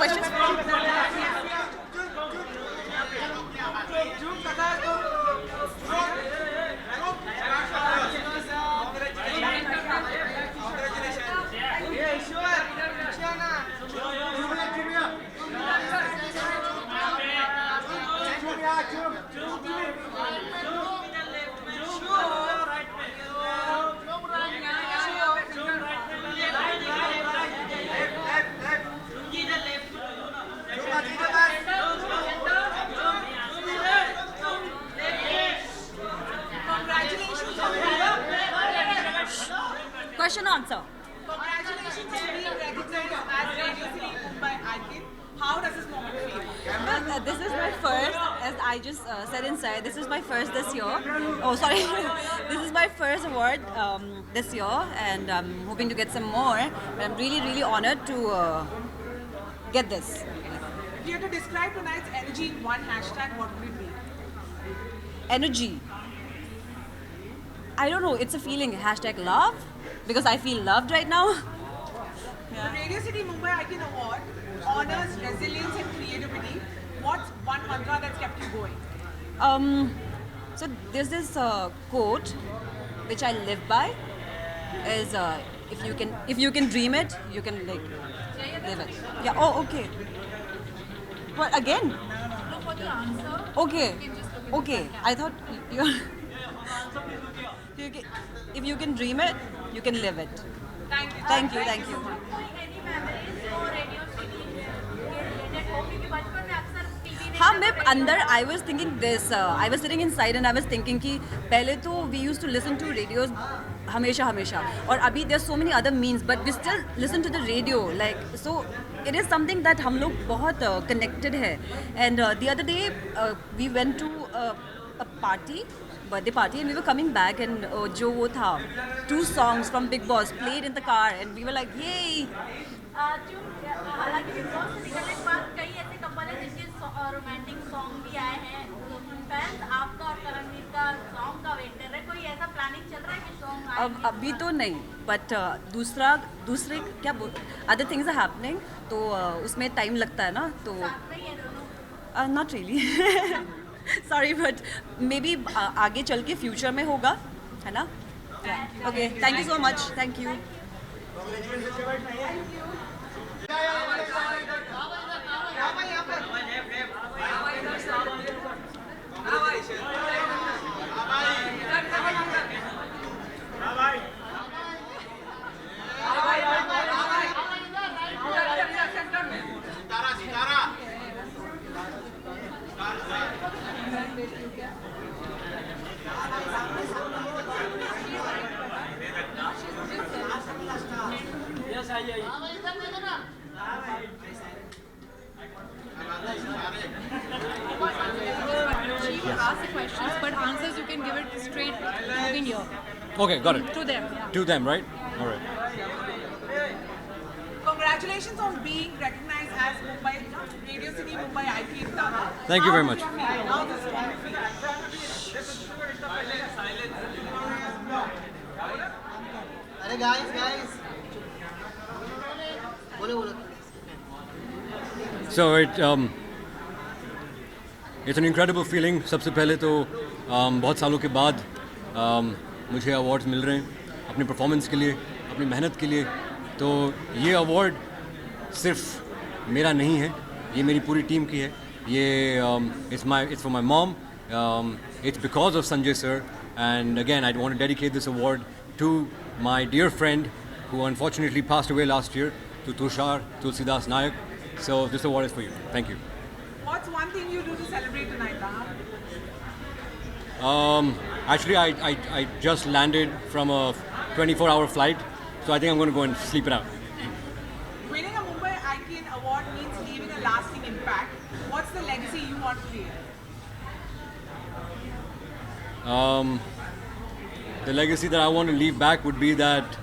questions? Question answer. Congratulations on being recognized as Radio City Mumbai Icon. How does this moment feel? Well, this is my first, as I just said inside, this is my first this year. Oh, sorry. This is my first award this year, and I'm hoping to get some more. But I'm really, really honored to get this. If you had to describe tonight's energy in one hashtag, what would it be? Energy. I don't know, it's a feeling. Hashtag love, because I feel loved right now. The Radio City Mumbai Icon Award honors resilience and creativity. What's one mantra that's kept you going? So there's this quote which I live by is if you can dream it, you can like live it. Yeah. Oh, okay. What again? Look for the answer. Okay. You can just look at Okay. I thought if you can dream it, you can live it. Thank you. Thank you. Thank you. कोई any memories जो radio city के related हो क्योंकि बचपन में अक्सर TV देखते हाँ मैं अंदर I was thinking this I was sitting inside and I was thinking कि पहले तो we use to listen to radios हमेशा हमेशा और अभी there so many other means but we still listen to the radio like so it is something that हम लोग बहुत कनेक्टेड है and the other day we went to a party birthday party and we were coming back and जो वो था 2 songs from Big Boss played in the car and we were like yay. हालांकि big boss से निकलने के बाद कई ऐसे कपल हैं जिनके रोमांटिक सॉन्ग भी आए हैं फैंस आपका और करणवीर का सॉन्ग का वेट कर रहे हैं कोई ऐसा प्लानिंग चल रहा है कि सॉन्ग अब अभी तो नहीं बट दूसरे क्या बोल अदर थिंग्स आर हैपनिंग तो उसमें टाइम लगता है ना तो साथ में ही है दोनों not really sorry but may be आगे चल के फ्यूचर में होगा है ना okay thank you so much thank you She will ask the questions, but answers you can give it straight in here Okay, got it. to them. Yeah. To them, right? All right. Congratulations on being recognized as Mumbai Radio City Mumbai Icon. Thank you very much. How does this moment feel? अरे guys बोलो So it's an incredible feeling. सबसे पहले तो बहुत सालों के बाद मुझे अवार्ड्स मिल रहे हैं अपनी परफॉर्मेंस के लिए अपनी मेहनत के लिए तो ये अवार्ड सिर्फ मेरा नहीं है ये मेरी पूरी टीम की है ये it's for my mom it's because of Sanjay sir and again I want to dedicate this award to my dear friend who unfortunately passed away last year to Tushar Tulsidas Nayak so this award is for you thank you. What's one thing you do to celebrate tonight, Taha? Actually, I just landed from a 24-hour flight, so I think I'm going to go and sleep it out. Winning a Mumbai Icon Award means leaving a lasting impact. What's the legacy you want to create? The legacy that I want to leave back would be that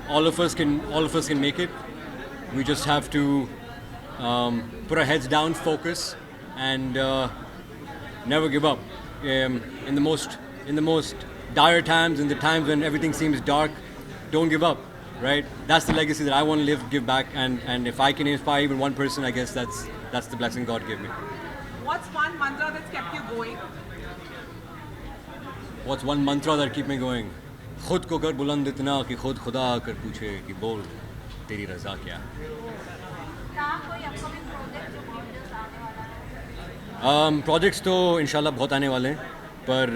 all of us can make it. We just have to put our heads down, focus, and never give up. In the most dire times, in the times when everything seems dark, don't give up. right? That's the legacy that I want to live, give back, and if I can inspire even one person, I guess that's the blessing God gave me. What's one mantra that's kept you going? What's one mantra that keep me going? खुद को कर बुलंद इतना कि खुद खुदा आकर पूछे कि बोल तेरी रज़ा क्या है. कोई अपकमिंग प्रोजेक्ट जो बहुत जल्द आने वाला है? प्रोजेक्ट्स तो इंशाल्लाह बहुत आने वाले हैं, पर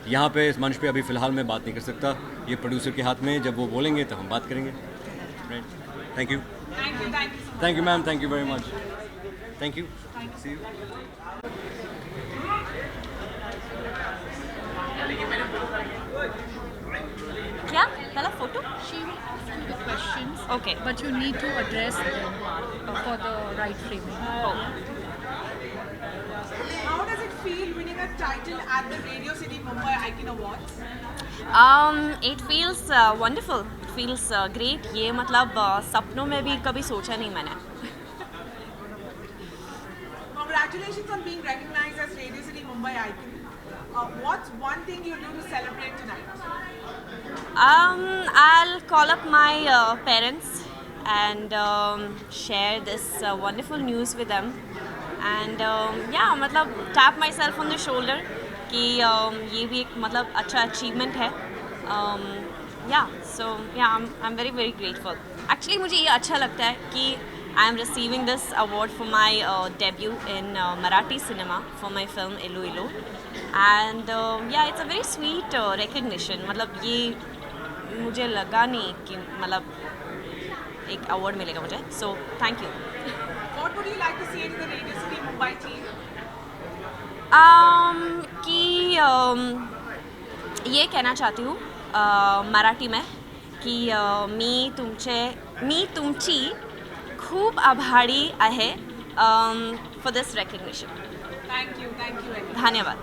यहाँ पे इस मंच पे अभी फ़िलहाल मैं बात नहीं कर सकता. ये प्रोड्यूसर के हाथ में, जब वो बोलेंगे तो हम बात करेंगे. Right. Thank you. Thank you so much. Thank you ma'am. Thank you very much. Thank you. See you. क्या पहला photo? She will ask you the questions, Okay. but you need to address them for the right framing. How does it feel winning a title at the Radio City Mumbai Icon Awards? It feels wonderful, it feels great. ये मतलब सपनों में भी कभी सोचा नहीं मैंने. Congratulations on being recognized as Radio City Mumbai Icon. What's one thing you'll do to celebrate tonight? I'll call up my parents and share this wonderful news with them, and yeah, मतलब tap myself on the shoulder कि ये भी एक मतलब अच्छा achievement है. Yeah, so yeah, I'm very very grateful. Actually मुझे ये अच्छा लगता है कि I am receiving this award for my debut in Marathi cinema for my film Ilu Ilu, and yeah, it's a very sweet recognition. मतलब ये मुझे लगा नहीं कि मतलब एक अवार्ड मिलेगा मुझे. So thank you. What would you like to say to the Radio City Mumbai team? कि ये कहना चाहती हूँ मराठी में की मी तुमची खूप आभारी आहे for this recognition. Thank you very much. धन्यवाद.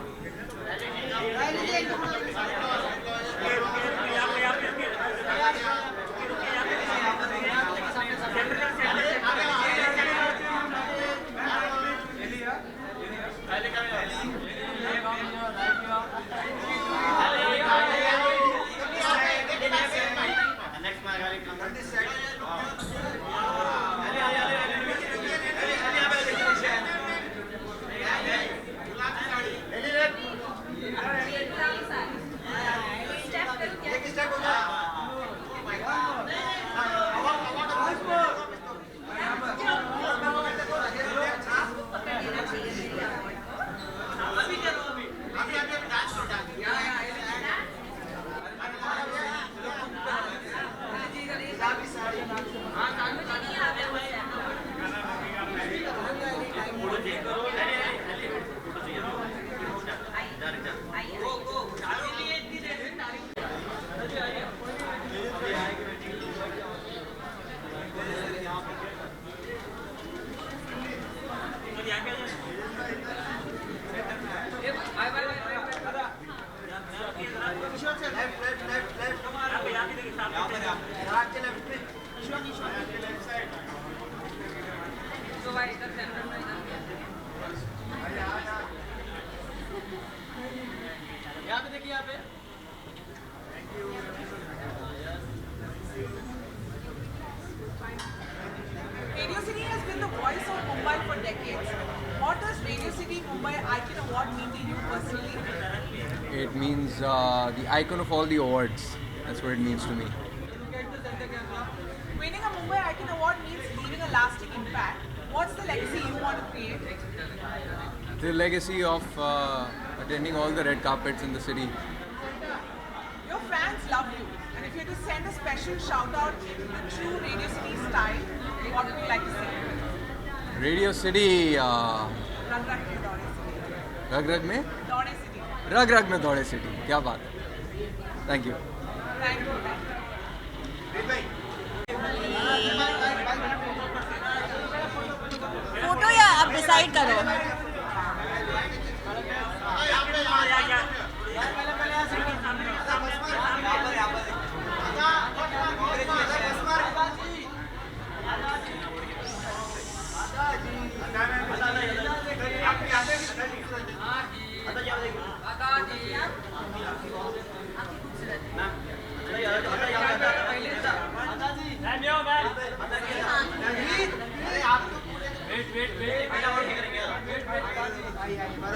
Radio City has been the voice of Mumbai for decades. What does Radio City Mumbai Icon Award mean to you personally? It means the icon of all the awards. That's what it means to me. Winning a Mumbai Icon Award means leaving a lasting impact. What's the legacy you want to create? The legacy of attending all the red carpets in the city. Your fans love you, and if you had to send a special shout out in the true Radio City style, what would you like to say? Radio City, Rag Rag mein Daude City. रग रग में Daude City. रग रग में दौड़े city. क्या बात है. Thank you. Thank you. Photo या आप डिसाइड करो.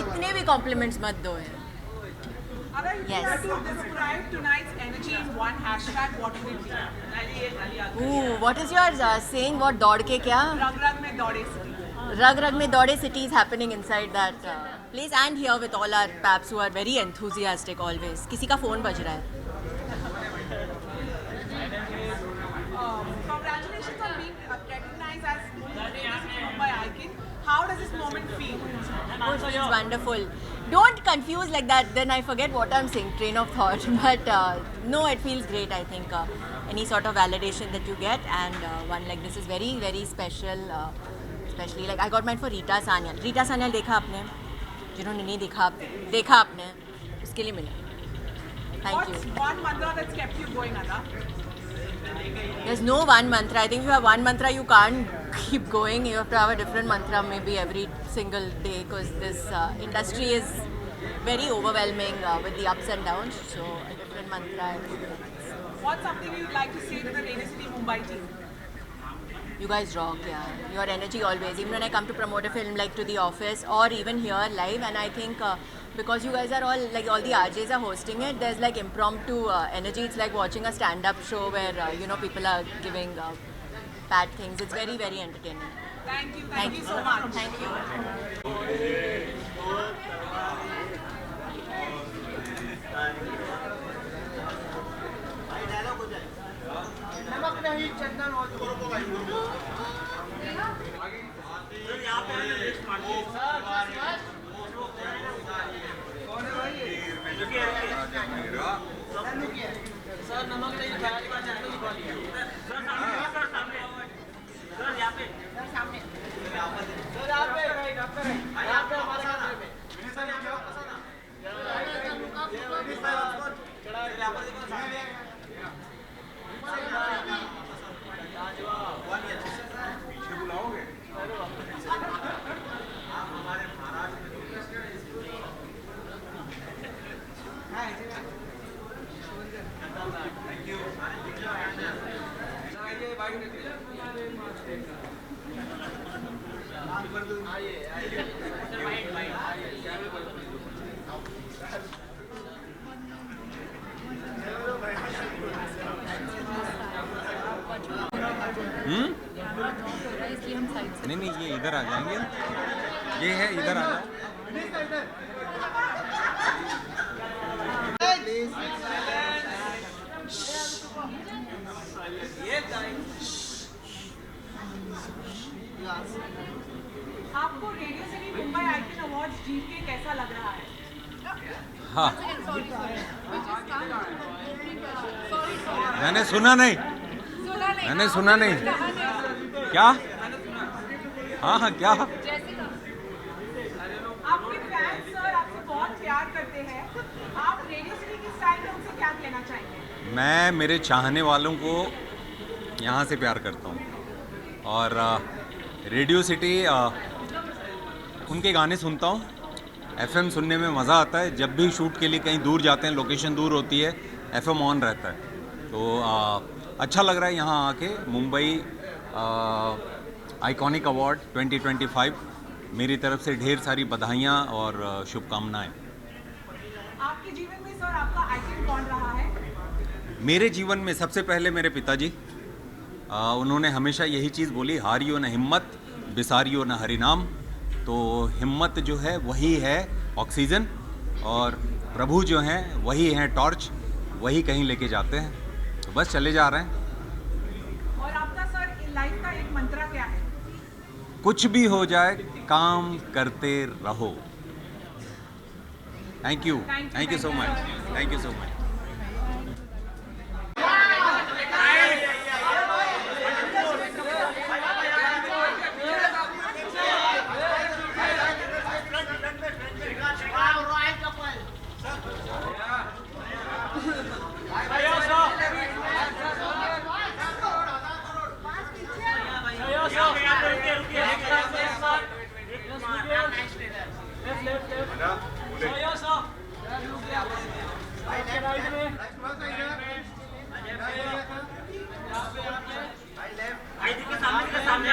इतने भी कॉम्प्लीमेंट्स मत दो यार. Agar you Yes. were to describe tonight's energy in one hashtag, what would it be? Ooh, what is your saying? What दौड़ के क्या? Rag Rag mein Daude City. रग रग में दौड़े city is happening inside that place and here with all our paps who are very enthusiastic always. किसी का phone बज रहा है. Congratulations on being recognized as Radio City Mumbai icon. How does this moment feel? Oh, it feels wonderful. Don't confuse like that, then I forget what I'm saying, train of thought. But no, it feels great, I think. Any sort of validation that you get, and one like this is very, very special. Especially like I got mine for Rita Sanyal. Rita Sanyal देखा आपने? जिन्होंने नहीं देखा आपने, उसके लिए मिला. Thank What's you. one mantra that's kept you going, Ada? There's no one mantra. I think if you have one mantra, you can't keep going. You have to have a different mantra maybe every single day because this industry is very overwhelming with the ups and downs. So a different mantra. What's something you'd like to say to the Radio City Mumbai team? You guys rock, yeah. Your energy always. Even when I come to promote a film like to the office or even here live, and I think because you guys are all like all the RJs are hosting it, there's like impromptu energy. It's like watching a stand-up show where people are giving bad things. It's very, very entertaining. Thank you so much. Thank you. इसलिए हम side से. नहीं ये इधर आ जाएंगे. ये है इधर आ जाओ. आपको Radio City Mumbai icon awards जीत के कैसा लग रहा है? हाँ Sorry. मैंने सुना नहीं. मैंने सुना नहीं. क्या? हाँ क्या? आपके फैंस सर आपसे बहुत प्यार करते हैं. आप रेडियो सिटी की स्टाइल में उनसे क्या कहना चाहेंगे? मैं मेरे चाहने वालों को यहाँ से प्यार करता हूँ और रेडियो सिटी उनके गाने सुनता हूँ. एफएम सुनने में मज़ा आता है. जब भी शूट के लिए कहीं दूर जाते हैं, लोकेशन दूर होती है, एफएम ऑन रहता है. तो अच्छा लग रहा है यहाँ आके. मुंबई आइकॉनिक अवार्ड 2025 मेरी तरफ से ढेर सारी बधाइयाँ और शुभकामनाएं. आपके जीवन में सर आपका आइकन कौन रहा है? मेरे जीवन में सबसे पहले मेरे पिताजी. उन्होंने हमेशा यही चीज़ बोली, हारियो न हिम्मत, बिसारियो न हरिनाम. तो हिम्मत जो है वही है ऑक्सीजन और प्रभु जो हैं वही हैं टॉर्च. वही कहीं लेके जाते हैं. तो बस चले जा रहे हैं. और आपका सर लाइफ का एक मंत्रा क्या है? कुछ भी हो जाए काम करते रहो. Thank you so much. Thank you so much. सामने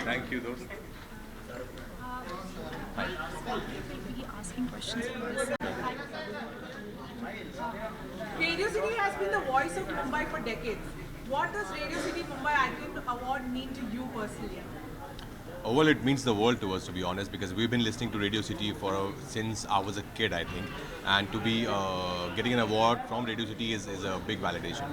Thank you, दोस्त. Be asking questions for us. Radio City has been the voice of Mumbai for decades. What does Radio City Mumbai Icon Award mean to you personally? Oh, well, it means the world to us, to be honest, because we've been listening to Radio City since I was a kid, I think. And to be getting an award from Radio City is a big validation.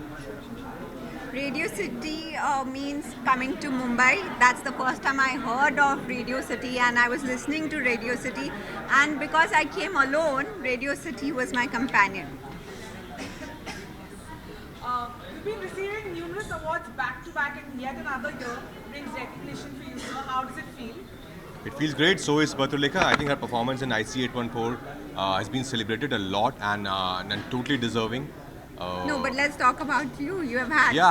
Radio City means coming to Mumbai. That's the first time I heard of Radio City, and I was listening to Radio City. And because I came alone, Radio City was my companion. You've been receiving numerous awards back to back, and yet another year brings recognition for you. So how does it feel? It feels great. So is Batuleka. I think her performance in IC 814 has been celebrated a lot and totally deserving. No, but let's talk about you. You have had. Yeah,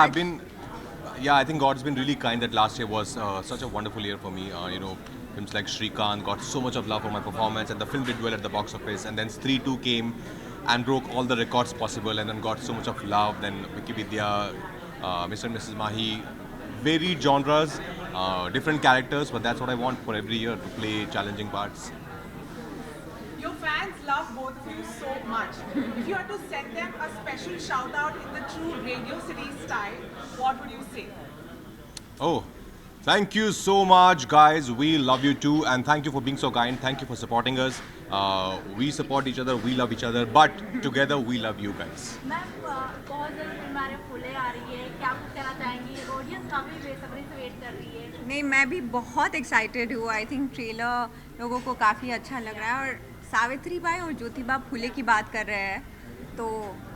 I think God's been really kind that last year was such a wonderful year for me. Films like Shrikant got so much of love for my performance, and the film did well at the box office. And then Stree 2 came and broke all the records possible, and then got so much of love. Then Vicky Vidya, Mr. and Mrs. Mahi, varied genres, different characters, but that's what I want for every year, to play challenging parts. Your fans love both of you so much. If you had to send them a special shout out in the true Radio City style, what would you say? Oh, thank you so much, guys. We love you too, and thank you for being so kind. Thank you for supporting us. We support each other, we love each other, but together we love you guys. Ma'am बहुत जल्द हमारे फूले आ रही है, क्या कुछ कहना चाहेंगी? Audience काफी बेसब्री से वेट कर रही है. नहीं, मैं भी बहुत एक्साइटेड हूँ. आई थिंक ट्रेलर लोगों को काफ़ी अच्छा लग रहा है, और सावित्री बाई और ज्योतिबा फूले की बात कर रहे हैं, तो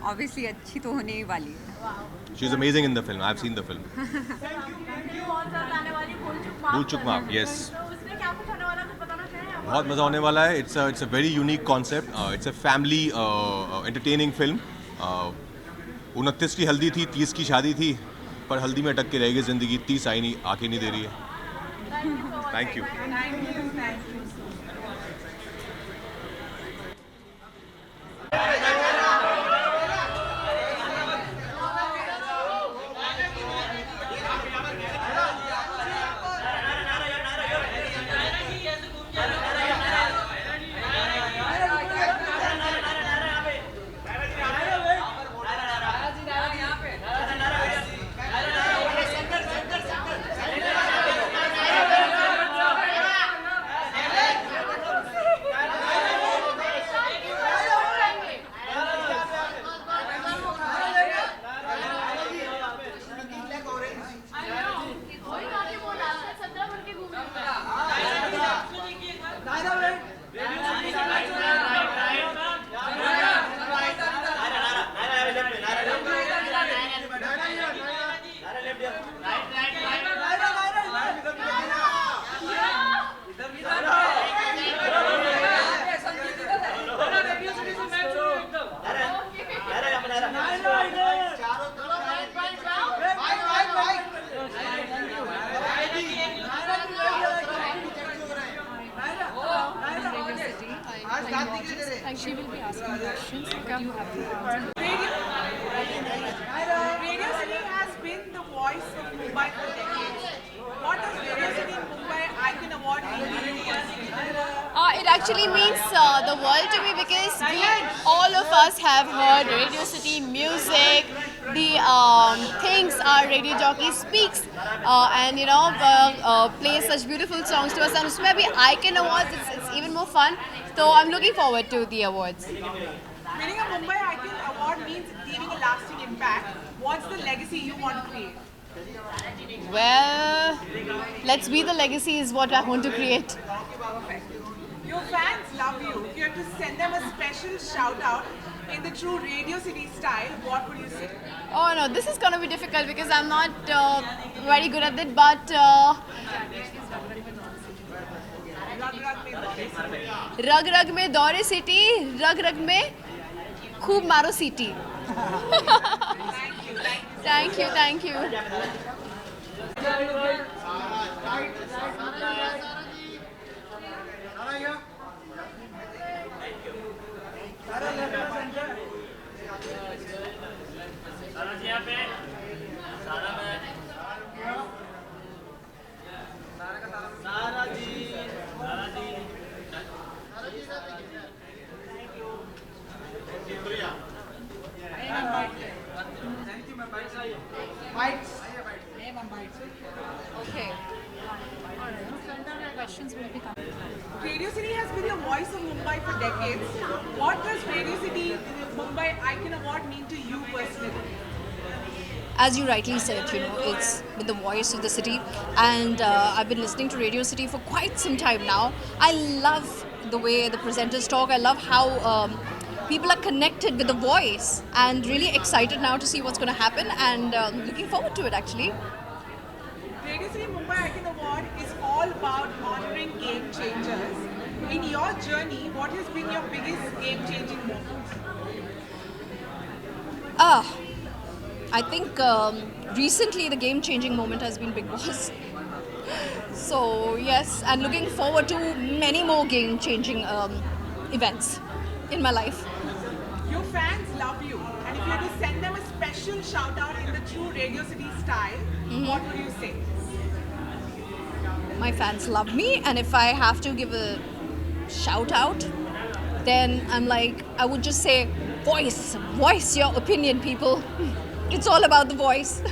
ऑब्वियसली अच्छी तो होने ही वाली है. She is amazing in the film. I've seen the film. बहुत जल्द आने वाली भूल चूक माफ, yes. तो उसमें क्या कुछ होने वाला, कुछ बताना चाहें? बहुत मज़ा होने वाला है. It's a very unique concept. It's a family entertaining film. 29 की हल्दी थी, 30 की शादी थी, पर हल्दी में अटक के रह गई ज़िंदगी. 30 आई नहीं, आके नहीं दे रही है. Thank you. Thank you. She will be asking questions. You have to answer. Radio City has been the voice of Mumbai for decades. What does Radio City Mumbai Icon Award mean to you? It actually means the world to me, because all of us have heard Radio City music, the things our radio jockey speaks, and plays such beautiful songs to us. And उसमें भी Icon Awards, it's even more fun. So I'm looking forward to the awards. Winning a Mumbai Icon Award means leaving a lasting impact. What's the legacy you want to create? Well, let's be the legacy is what I want to create. Your fans love you. If you had to send them a special shout out in the true Radio City style, what would you say? Oh no, this is gonna be difficult because I'm not very good at it. But रग रग में दौड़े रग रग में दौरे city, रग रग में खूब मारो city. Thank you, thank you. Okay. Questions will be coming. Radio City has been the voice of Mumbai for decades. What does Radio City Mumbai Icon Award mean to you personally? As you rightly said, you know, it's been the voice of the city, and I've been listening to Radio City for quite some time now. I love the way the presenters talk. I love how people are connected with the voice, and really excited now to see what's going to happen, and looking forward to it actually. Radio City Mumbai Icon Award is all about honoring game changers. In your journey, what has been your biggest game changing moment? I think recently the game changing moment has been Big Boss. So yes, and looking forward to many more game changing events in my life. Your fans love you, and if you had to send them a special shout out in the true Radio City style, what would you say? My fans love me, and if I have to give a shout out, then I'm like, I would just say, voice your opinion, people. It's all about the voice.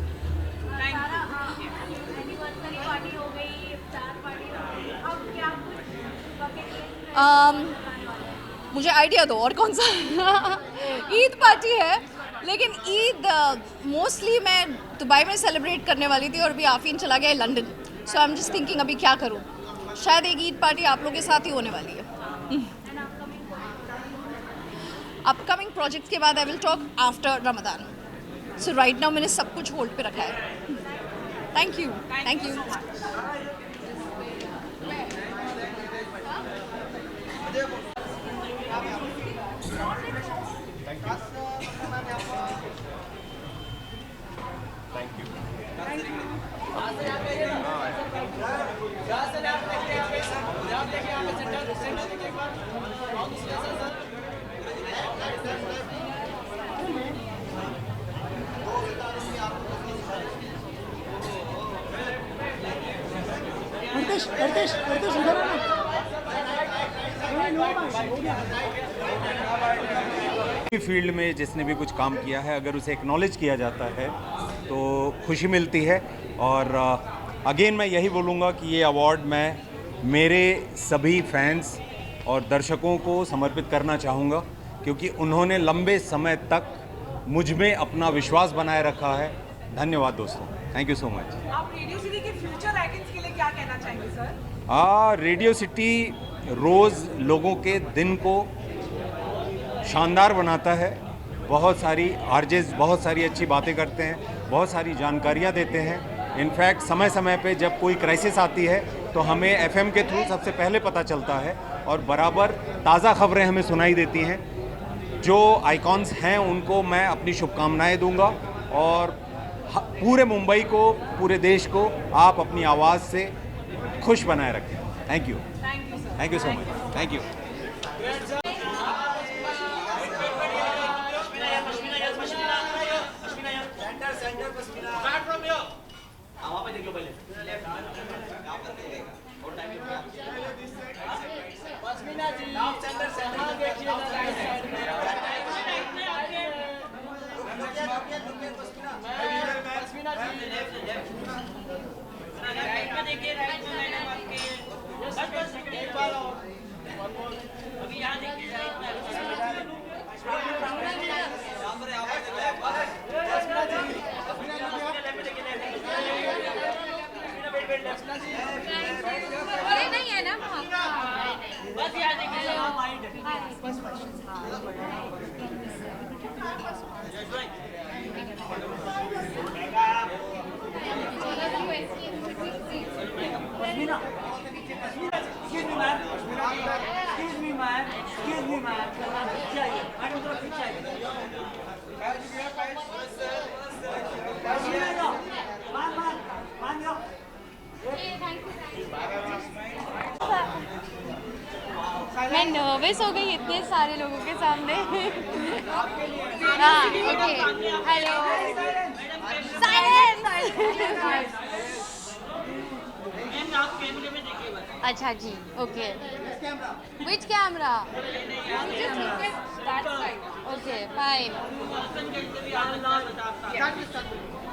Anniversary party हो गई, इफ्तार party हो गई, अब क्या कुछ bucket list में मुझे idea दो और कौन सा. ईद पार्टी है, लेकिन ईद मोस्टली मैं दुबई में सेलिब्रेट करने वाली थी और अभी आफीन चला गया है London. So I am just thinking अभी क्या करूँ. शायद एक ईद पार्टी आप लोगों के साथ ही होने वाली है. अपकमिंग प्रोजेक्ट के बाद I will talk after Ramadan. So right now मैंने सब कुछ होल्ड पे रखा है. Thank you. Thank you. Field में जिसने भी कुछ काम किया है, अगर उसे एक्नॉलेज किया जाता है तो खुशी मिलती है. और अगेन मैं यही बोलूँगा कि ये अवार्ड मैं मेरे सभी फैंस और दर्शकों को समर्पित करना चाहूँगा, क्योंकि उन्होंने लंबे समय तक मुझ में अपना विश्वास बनाए रखा है. धन्यवाद दोस्तों. Thank you so much. आप रेडियो सिटी के फ्यूचर आइकन्स के लिए क्या कहना चाहेंगे सर? रेडियो सिटी रोज़ लोगों के दिन को शानदार बनाता है. बहुत सारी आरजेस बहुत सारी अच्छी बातें करते हैं, बहुत सारी जानकारियाँ देते हैं. इनफैक्ट समय समय पे जब कोई क्राइसिस आती है तो हमें एफएम के थ्रू सबसे पहले पता चलता है और बराबर ताज़ा खबरें हमें सुनाई देती हैं. जो आइकॉन्स हैं उनको मैं अपनी शुभकामनाएं दूंगा और पूरे मुंबई को, पूरे देश को आप अपनी आवाज़ से खुश बनाए रखें. Thank you. Thank you so much. Thank you. नहीं है ना मैं नर्वस हो गई इतने सारे लोगों के सामने हाँ ओके हेलो अच्छा जी okay which camera okay fine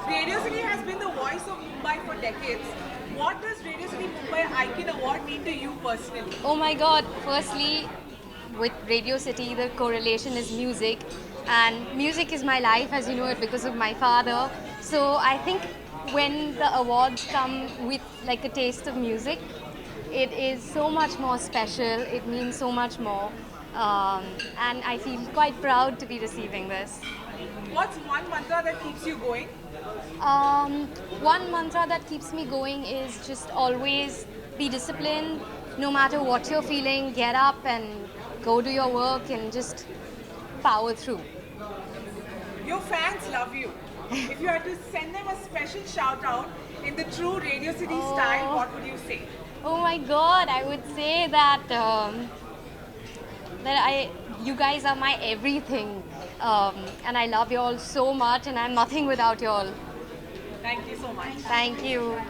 Radio City has been the voice of Mumbai for decades. What does Radio City Mumbai Icon Award mean to you personally? Oh my god, firstly, with Radio City, the correlation is music, and music is my life, as you know it, because of my father. So I think when the awards come with like a taste of music, it is so much more special, it means so much more, and I feel quite proud to be receiving this. What's one mantra that keeps you going? One mantra that keeps me going is just always be disciplined, no matter what you're feeling, get up and go do your work and just power through. Your fans love you. If you had to send them a special shout out in the true Radio City style, what would you say? Oh my god, I would say that you guys are my everything, and I love you all so much, and I'm nothing without you all. Thank you so much. Thank you.